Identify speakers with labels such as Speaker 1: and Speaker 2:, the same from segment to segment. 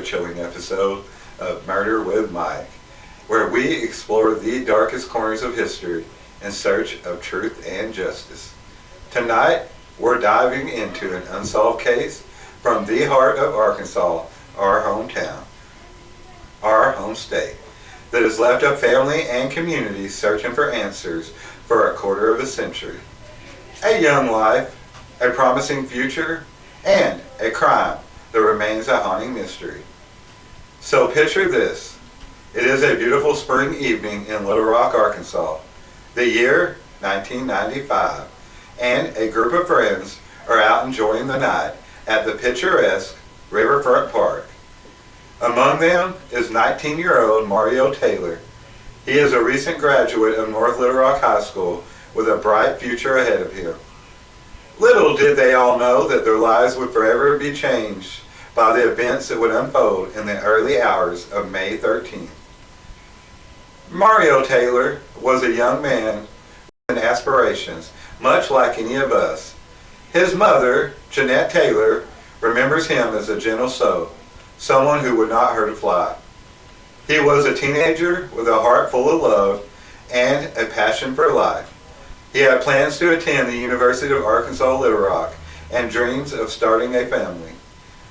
Speaker 1: chilling episode of Murder with Mike, where we explore the darkest corners of history in search of truth and justice. Tonight, we're diving into an unsolved case from the heart of Arkansas, our hometown, our home state, that has left a family and community searching for answers for a quarter of a century. A young life, a promising future, and a crime that remains a haunting mystery. So picture this. It is a beautiful spring evening in Little Rock, Arkansas. The year 1995, and a group of friends are out enjoying the night at the picturesque Riverfront Park. Among them is 19-year-old Mario Taylor. He is a recent graduate of North Little Rock High School with a bright future ahead of him. Little did they all know that their lives would forever be changed by the events that would unfold in the early hours of May 13th. Mario Taylor was a young man with aspirations, much like any of us. His mother, Jeanette Taylor, remembers him as a gentle soul, someone who would not hurt a fly. He was a teenager with a heart full of love and a passion for life. He had plans to attend the University of Arkansas Little Rock and dreams of starting a family.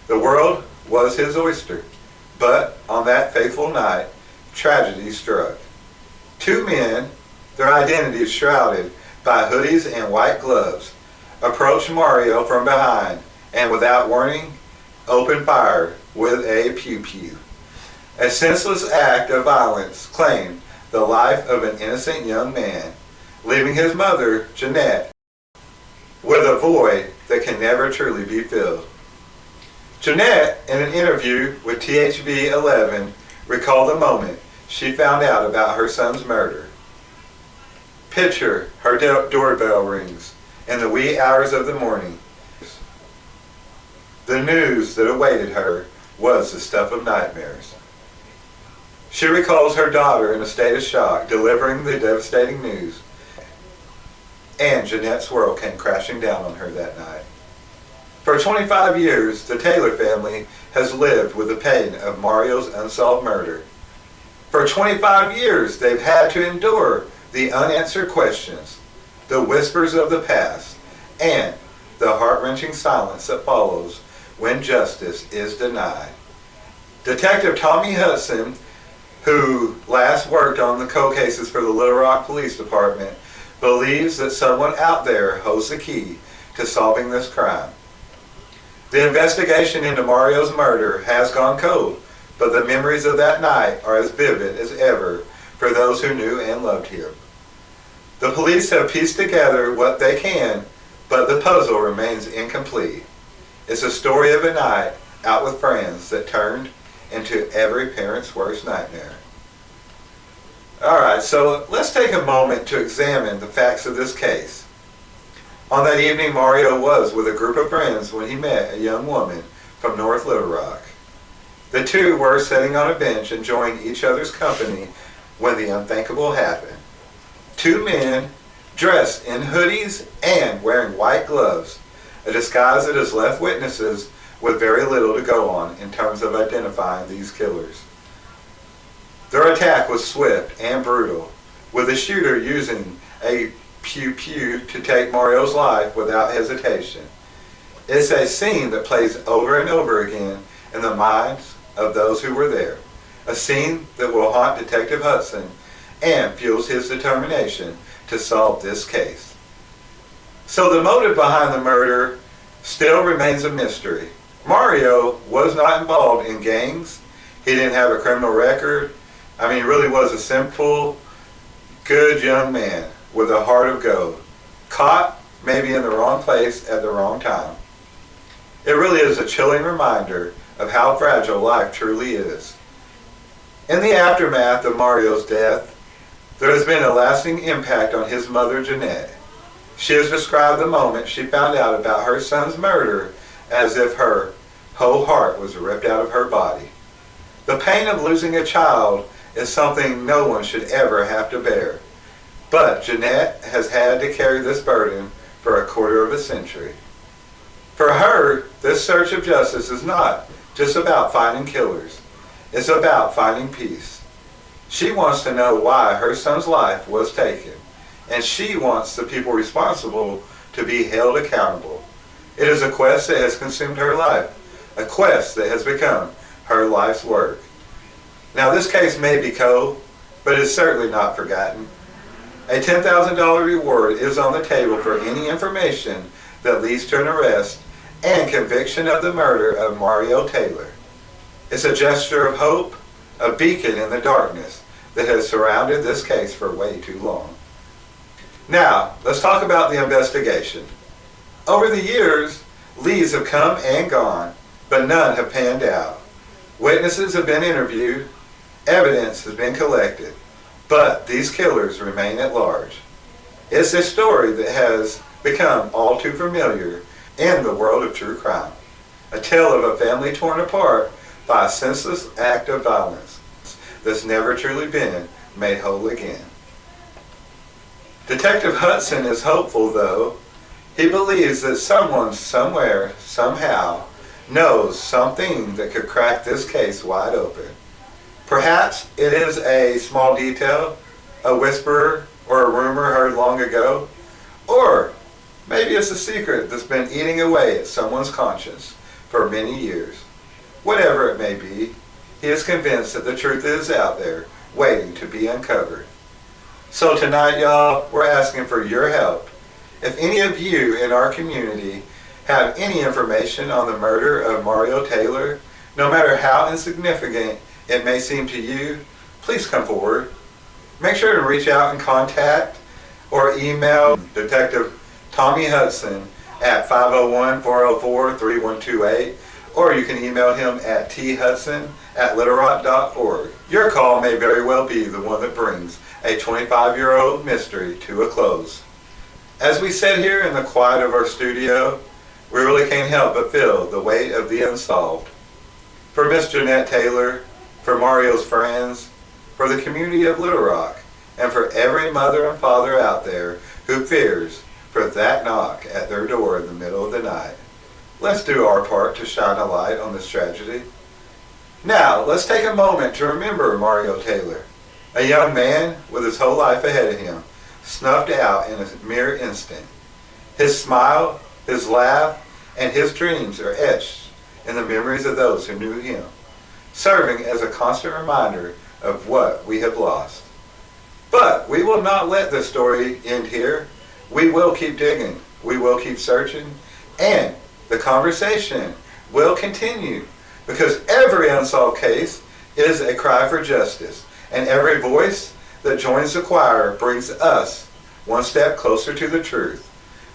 Speaker 1: The world was his oyster, but on that fateful night, tragedy struck. Two men, their identities shrouded by hoodies and white gloves, approached Mario from behind and without warning, opened fire with a pew-pew. A senseless act of violence claimed the life of an innocent young man, leaving his mother, Jeanette, with a void that can never truly be filled. Jeanette, in an interview with THB 11, recalled the moment she found out about her son's murder. Picture her doorbell rings in the wee hours of the morning. The news that awaited her was the stuff of nightmares. She recalls her daughter in a state of shock, delivering the devastating news. And Jeanette's world came crashing down on her that night. For 25 years, the Taylor family has lived with the pain of Mario's unsolved murder. For 25 years, they've had to endure the unanswered questions, the whispers of the past, and the heart-wrenching silence that follows when justice is denied. Detective Tommy Hudson, who last worked on the cold cases for the Little Rock Police Department, believes that someone out there holds the key to solving this crime. The investigation into Mario's murder has gone cold, but the memories of that night are as vivid as ever for those who knew and loved him. The police have pieced together what they can, but the puzzle remains incomplete. It's a story of a night out with friends that turned into every parent's worst nightmare. Alright, so let's take a moment to examine the facts of this case. On that evening, Mario was with a group of friends when he met a young woman from North Little Rock. The two were sitting on a bench enjoying each other's company when the unthinkable happened. Two men dressed in hoodies and wearing white gloves, a disguise that has left witnesses with very little to go on in terms of identifying these killers. Their attack was swift and brutal, with the shooter using a pew-pew to take Mario's life without hesitation. It's a scene that plays over and over again in the minds of those who were there, a scene that will haunt Detective Hudson and fuels his determination to solve this case. So the motive behind the murder still remains a mystery. Mario was not involved in gangs. He didn't have a criminal record. He really was a simple, good young man with a heart of gold, caught maybe in the wrong place at the wrong time. It really is a chilling reminder of how fragile life truly is. In the aftermath of Mario's death, there has been a lasting impact on his mother, Jeanette. She has described the moment she found out about her son's murder as if her whole heart was ripped out of her body. The pain of losing a child is something no one should ever have to bear. But Jeanette has had to carry this burden for a quarter of a century. For her, this search of justice is not just about finding killers. It's about finding peace. She wants to know why her son's life was taken, and she wants the people responsible to be held accountable. It is a quest that has consumed her life, a quest that has become her life's work. Now, this case may be cold, but it's certainly not forgotten. A $10,000 reward is on the table for any information that leads to an arrest and conviction of the murder of Mario Taylor. It's a gesture of hope, a beacon in the darkness that has surrounded this case for way too long. Now, let's talk about the investigation. Over the years, leads have come and gone, but none have panned out. Witnesses have been interviewed, evidence has been collected, but these killers remain at large. It's a story that has become all too familiar in the world of true crime. A tale of a family torn apart by a senseless act of violence that's never truly been made whole again. Detective Hudson is hopeful, though. He believes that someone, somewhere, somehow, knows something that could crack this case wide open. Perhaps it is a small detail, a whisper, or a rumor heard long ago, or maybe it's a secret that's been eating away at someone's conscience for many years. Whatever it may be, he is convinced that the truth is out there, waiting to be uncovered. So tonight, y'all, we're asking for your help. If any of you in our community have any information on the murder of Mario Taylor, no matter how insignificant it may seem to you, please come forward. Make sure to reach out and contact or email Detective Tommy Hudson at 501-404-3128, or you can email him at thudson@littlerock.org. Your call may very well be the one that brings a 25-year-old mystery to a close. As we sit here in the quiet of our studio, we really can't help but feel the weight of the unsolved. For Miss Jeanette Taylor, for Mario's friends, for the community of Little Rock, and for every mother and father out there who fears for that knock at their door in the middle of the night. Let's do our part to shine a light on this tragedy. Now, let's take a moment to remember Mario Taylor, a young man with his whole life ahead of him, snuffed out in a mere instant. His smile, his laugh, and his dreams are etched in the memories of those who knew him, serving as a constant reminder of what we have lost. But we will not let this story end here. We will keep digging, we will keep searching, and the conversation will continue, because every unsolved case is a cry for justice, and every voice that joins the choir brings us one step closer to the truth.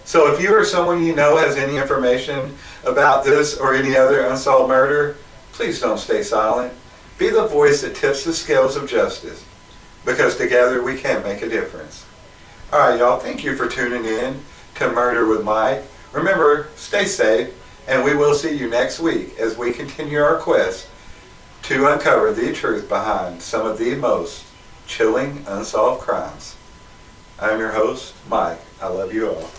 Speaker 1: So if you or someone you know has any information about this or any other unsolved murder, please don't stay silent. Be the voice that tips the scales of justice, because together we can make a difference. All right, y'all, thank you for tuning in to Murder with Mike. Remember, stay safe, and we will see you next week as we continue our quest to uncover the truth behind some of the most chilling unsolved crimes. I'm your host, Mike. I love you all.